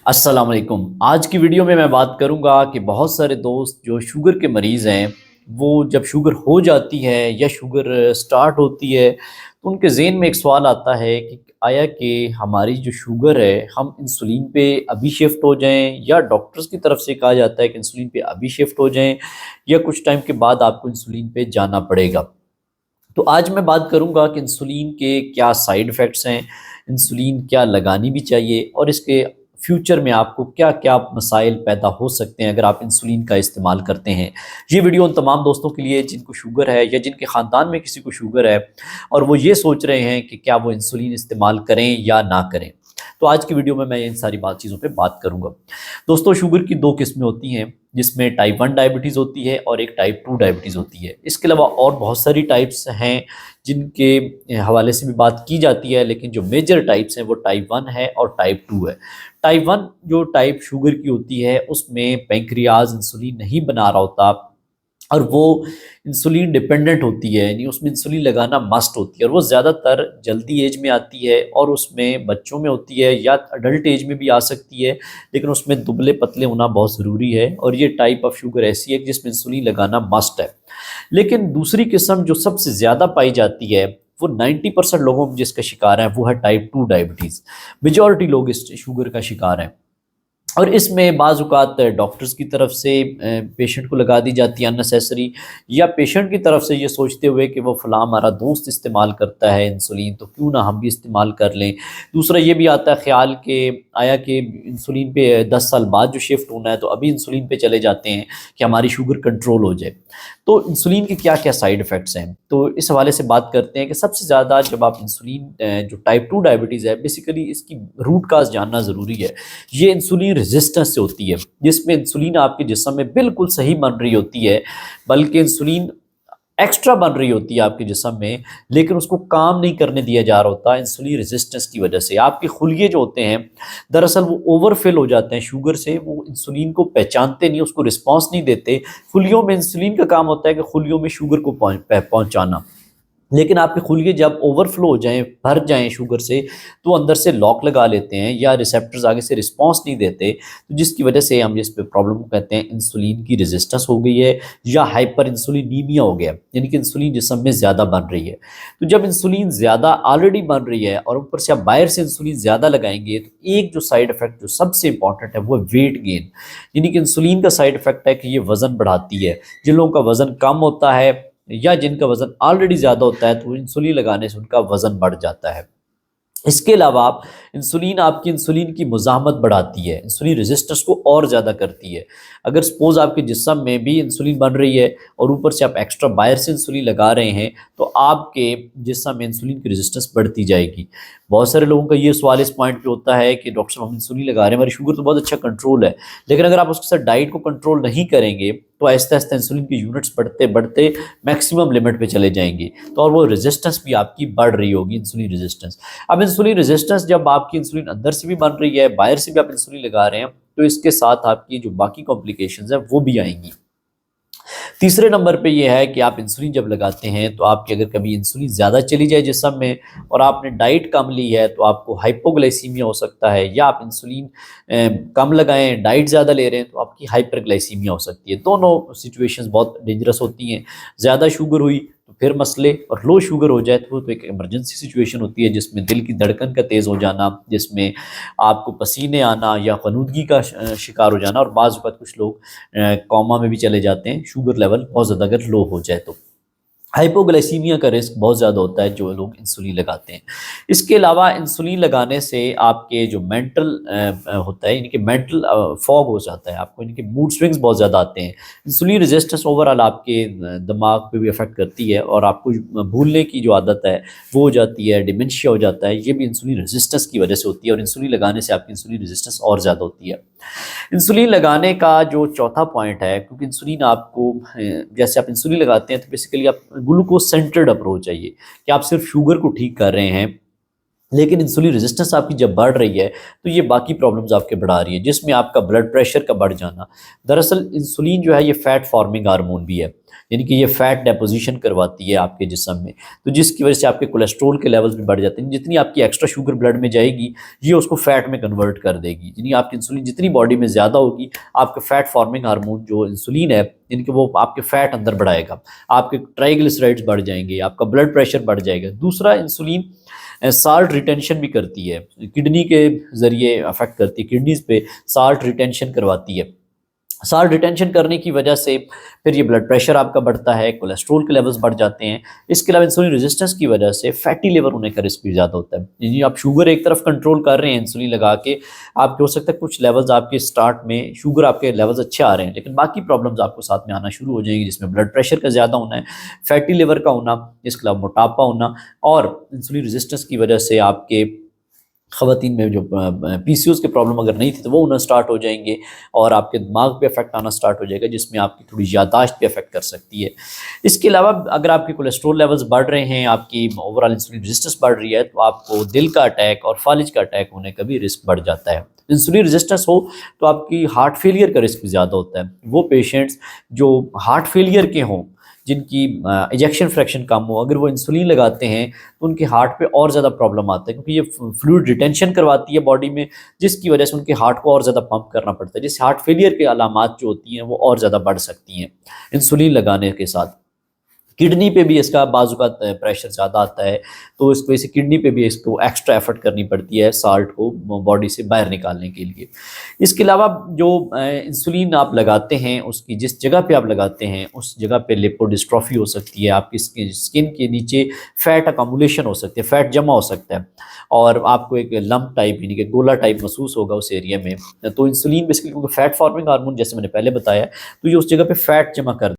अस्सलाम वालेकुम। आज की वीडियो में मैं बात करूंगा कि बहुत सारे दोस्त जो शुगर के मरीज़ हैं, वो जब शुगर हो जाती है या शुगर स्टार्ट होती है, तो उनके ज़हन में एक सवाल आता है कि आया कि हमारी जो शुगर है, हम इंसुलिन पे अभी शिफ्ट हो जाएँ या डॉक्टर्स की तरफ से कहा जाता है कि इंसुलिन पे अभी शिफ्ट हो जाएँ या कुछ टाइम के बाद आपको इंसुलिन पे जाना पड़ेगा। तो आज मैं बात करूंगा कि इंसुलिन के क्या साइड इफ़ेक्ट्स हैं, इंसुलिन क्या लगानी भी चाहिए और इसके फ्यूचर में आपको क्या-क्या मसाइल पैदा हो सकते हैं अगर आप इंसुलिन का इस्तेमाल करते हैं। ये वीडियो उन तमाम दोस्तों के लिए जिनको शुगर है या जिनके ख़ानदान में किसी को शुगर है और वो ये सोच रहे हैं कि क्या वो इंसुलिन इस्तेमाल करें या ना करें। तो आज की वीडियो में मैं इन सारी चीज़ों पे बात करूँगा। दोस्तों, शुगर की 2 किस्में होती हैं, जिसमें टाइप 1 डायबिटीज़ होती है और एक टाइप 2 डायबिटीज़ होती है। इसके अलावा और बहुत सारी टाइप्स हैं जिनके हवाले से भी बात की जाती है, लेकिन जो मेजर टाइप्स हैं वो टाइप 1 है और टाइप 2 है। टाइप 1 जो टाइप शुगर की होती है, उसमें पैंक्रियाज़ इंसुलिन नहीं बना रहा होता और वो इंसुलिन डिपेंडेंट होती है, यानी उसमें इंसुलिन लगाना मस्ट होती है और वो ज़्यादातर जल्दी एज में आती है और उसमें बच्चों में होती है या अडल्ट एज में भी आ सकती है, लेकिन उसमें दुबले पतले होना बहुत ज़रूरी है और ये टाइप ऑफ शुगर ऐसी है कि जिसमें इंसुलिन लगाना मस्ट है। लेकिन दूसरी किस्म जो सबसे ज़्यादा पाई जाती है, वो 90% लोगों में जिसका शिकार है, वो है टाइप 2 डायबिटीज़। मेजॉरिटी लोग इस शुगर का शिकार हैं। और इसमें बाज़ औक़ात डॉक्टर्स की तरफ से पेशेंट को लगा दी जाती है अननेसेसरी, या पेशेंट की तरफ से ये सोचते हुए कि वो फ़लाँ हमारा दोस्त इस्तेमाल करता है इंसुलिन, तो क्यों ना हम भी इस्तेमाल कर लें। दूसरा ये भी आता है ख़्याल कि आया कि इंसुलिन पे 10 साल बाद जो शिफ्ट होना है, तो अभी इंसुलिन पे चले जाते हैं कि हमारी शुगर कंट्रोल हो जाए। तो इंसुलिन के क्या-क्या साइड इफ़ेक्ट्स हैं? तो इस हवाले से बात करते हैं कि सबसे ज़्यादा जब आप इंसुलिन जो टाइप 2 डायबिटीज़ है, बेसिकली इसकी रूट काज़ जानना ज़रूरी है। ये इंसुलिन रेजिस्टेंस से होती है, जिसमें इंसुलिन आपके जिस्म में बिल्कुल सही बन रही होती है, बल्कि इंसुलिन एक्स्ट्रा बन रही होती है आपके जिस्म में, लेकिन उसको काम नहीं करने दिया जा रहा होता इंसुलिन रेजिस्टेंस की वजह से। आपके खुलिये जो होते हैं, दरअसल वो ओवरफिल हो जाते हैं शुगर से, वो इंसुलिन को पहचानते नहीं, उसको रिस्पॉन्स नहीं देते। खुलियों में इंसुलिन का काम होता है कि खुलियों में शुगर को पहुँचाना, लेकिन आपके खुलिये जब ओवरफ्लो हो जाएँ, भर जाएँ शुगर से, तो अंदर से लॉक लगा लेते हैं या रिसेप्टर्स आगे से रिस्पॉन्स नहीं देते, तो जिसकी वजह से हम इस पे प्रॉब्लम को कहते हैं इंसुलिन की रेजिस्टेंस हो गई है या हाइपर इंसुलिनीमिया हो गया, यानी कि इंसुलिन जिस्म में ज़्यादा बन रही है। तो जब इंसुलिन ज़्यादा ऑलरेडी बन रही है और ऊपर से आप बाहर से इंसुलिन ज़्यादा लगाएँगे, तो एक जो साइड इफ़ेक्ट जो सबसे इंपॉर्टेंट है, वो है वेट गेन। यानी कि इंसुलिन का साइड इफ़ेक्ट है कि ये वज़न बढ़ाती है। जिन लोगों का वज़न कम होता है या जिनका वज़न ऑलरेडी ज़्यादा होता है, तो इंसुलिन लगाने से उनका वज़न बढ़ जाता है। इसके अलावा इंसुलिन आपकी इंसुलिन की मुज़ाहमत बढ़ाती है, इंसुलिन रेजिस्टेंस को और ज़्यादा करती है। अगर सपोज़ आपके जिस्म में भी इंसुलिन बन रही है और ऊपर से आप एक्स्ट्रा बाहर से इंसुलिन लगा रहे हैं, तो आपके जिस्म में इंसुलिन की रेजिस्टेंस बढ़ती जाएगी। बहुत सारे लोगों का ये सवाल इस पॉइंट पे होता है कि डॉक्टर साहब हम इंसुलिन लगा रहे हैं, हमारी शुगर तो बहुत अच्छा कंट्रोल है, लेकिन अगर आप उसके साथ डाइट को कंट्रोल नहीं करेंगे, तो आहिस्ता-आहिस्ता इंसुलिन की यूनिट्स बढ़ते-बढ़ते मैक्सिमम लिमिट पे चले जाएँगी, तो और वो रेजिस्टेंस भी आपकी बढ़ रही होगी, इंसुलिन रेजिस्टेंस। अब इंसुलिन रेजिस्टेंस जब आपकी इंसुलिन अंदर से भी बन रही है, बाहर से भी आप इंसुलिन लगा रहे हैं, तो इसके साथ आपकी जो बाकी कॉम्प्लिकेशंस हैं वो भी आएँगी। तीसरे नंबर पे ये है कि आप इंसुलिन जब लगाते हैं, तो आपकी अगर कभी इंसुलिन ज़्यादा चली जाए जिस्म में और आपने डाइट कम ली है, तो आपको हाइपोग्लाइसीमिया हो सकता है, या आप इंसुलिन कम लगाएं, डाइट ज़्यादा ले रहे हैं, तो आपकी हाइपरग्लाइसीमिया हो सकती है। दोनों सिचुएशंस बहुत डेंजरस होती हैं। ज़्यादा शुगर हुई तो फिर मसले, और लो शुगर हो जाए तो वो तो एक इमरजेंसी सिचुएशन होती है, जिसमें दिल की धड़कन का तेज़ हो जाना, जिसमें आपको पसीने आना या ख़नूदगी का शिकार हो जाना, और बाज़ वक़्त कुछ लोग कोमा में भी चले जाते हैं, शुगर लेवल बहुत ज़्यादा अगर लो हो जाए तो। हाइपोग्लाइसीमिया का रिस्क बहुत ज़्यादा होता है जो लोग इंसुलिन लगाते हैं। इसके अलावा इंसुलिन लगाने से आपके जो मेंटल होता है, यानी कि मेंटल फॉग हो जाता है, आपको इनके मूड स्विंग्स बहुत ज़्यादा आते हैं। इंसुलिन रेजिस्टेंस ओवरऑल आपके दिमाग पे भी अफेक्ट करती है और आपको भूलने की जो आदत है वो हो जाती है, डिमेंशिया हो जाता है, ये भी इंसुलिन रेजिस्टेंस की वजह से होती है, और इंसुलिन लगाने से आपकी इंसुलिन रेजिस्टेंस और ज़्यादा होती है। इंसुलिन लगाने का जो चौथा पॉइंट है, क्योंकि इंसुलिन आपको जैसे आप इंसुलिन लगाते हैं तो बेसिकली आप ग्लूकोज सेंटर्ड अप्रोच है ये, कि आप सिर्फ शुगर को ठीक कर रहे हैं, लेकिन इंसुलिन रेजिस्टेंस आपकी जब बढ़ रही है तो ये बाकी प्रॉब्लम्स आपके बढ़ा रही है, जिसमें आपका ब्लड प्रेशर का बढ़ जाना। दरअसल इंसुलिन जो है ये फैट फॉर्मिंग हार्मोन भी है, यानी कि ये फैट डेपोजिशन करवाती है आपके जिस्म में, तो जिसकी वजह से आपके कोलेस्ट्रॉल के लेवल्स भी बढ़ जाते हैं। जितनी आपकी एक्स्ट्रा शुगर ब्लड में जाएगी ये उसको फैट में कन्वर्ट कर देगी, यानी आपकी इंसुलिन जितनी बॉडी में ज़्यादा होगी, आपके फैट फॉर्मिंग हार्मोन जो इंसुलिन है यानी कि वो आपके फैट अंदर बढ़ाएगा, आपके ट्राइग्लिसराइड्स बढ़ जाएंगे, आपका ब्लड प्रेशर बढ़ जाएगा। दूसरा, इंसुलिन साल्ट रिटेंशन भी करती है, किडनी के ज़रिए अफेक्ट करती है, किडनीज पे साल्ट रिटेंशन करवाती है। साल्ट रिटेंशन करने की वजह से फिर ये ब्लड प्रेशर आपका बढ़ता है, कोलेस्ट्रॉल के लेवल्स बढ़ जाते हैं। इसके अलावा इंसुलिन रेजिस्टेंस की वजह से फैटी लिवर होने का रिस्क भी ज़्यादा होता है। यानी आप शुगर एक तरफ कंट्रोल कर रहे हैं इंसुलिन लगा के, आपके हो सकता है कुछ लेवल्स आपके स्टार्ट में शुगर आपके लेवल्स अच्छे आ रहे हैं, लेकिन बाकी प्रॉब्लम्स आपको साथ में आना शुरू हो जाएंगी, जिसमें ब्लड प्रेशर का ज़्यादा होना है, फैटी लिवर का होना, इसके अलावा मोटापा होना, और इंसुलिन रेजिस्टेंस की वजह से आपके ख़वातीन में जो पीसीओएस के प्रॉब्लम अगर नहीं थी तो वो होना स्टार्ट हो जाएंगे, और आपके दिमाग पे इफेक्ट आना स्टार्ट हो जाएगा, जिसमें आपकी थोड़ी याददाश्त पे इफेक्ट कर सकती है। इसके अलावा अगर आपके कोलेस्ट्रॉल लेवल्स बढ़ रहे हैं, आपकी ओवरऑल इंसुलिन रेजिस्टेंस बढ़ रही है, तो आपको दिल का अटैक और फालिज का अटैक होने का भी रिस्क बढ़ जाता है। इंसुलिन रेजिस्टेंस हो तो आपकी हार्ट फेलियर का रिस्क भी ज़्यादा होता है। वो पेशेंट्स जो हार्ट फेलियर के हों, जिनकी इजेक्शन फ्रैक्शन कम हो, अगर वो इंसुलिन लगाते हैं तो उनके हार्ट पे और ज़्यादा प्रॉब्लम आता है, क्योंकि ये फ्लूइड रिटेंशन करवाती है बॉडी में, जिसकी वजह से उनके हार्ट को और ज़्यादा पंप करना पड़ता है, जिससे हार्ट फेलियर के अलामात जो होती हैं वो और ज़्यादा बढ़ सकती हैं इंसुलिन लगाने के साथ। किडनी पे भी इसका बाज़ प्रेशर ज़्यादा आता है, तो इस वजह से किडनी पे भी इसको एक्स्ट्रा एफर्ट करनी पड़ती है साल्ट को बॉडी से बाहर निकालने के लिए। इसके अलावा जो इंसुलिन आप लगाते हैं, उसकी जिस जगह पे आप लगाते हैं उस जगह पे लिपोडिस्ट्रॉफी हो सकती है, आपकी स्किन के नीचे फैट अकामुलेशन हो सकती है, फैट जमा हो सकता है, और आपको एक लम्प टाइप यानी कि गोला टाइप महसूस होगा उस एरिया में। तो इंसुलिन बेसिकली, क्योंकि फैट फॉर्मिंग हार्मोन जैसे मैंने पहले बताया, तो ये उस जगह पे फैट जमा कर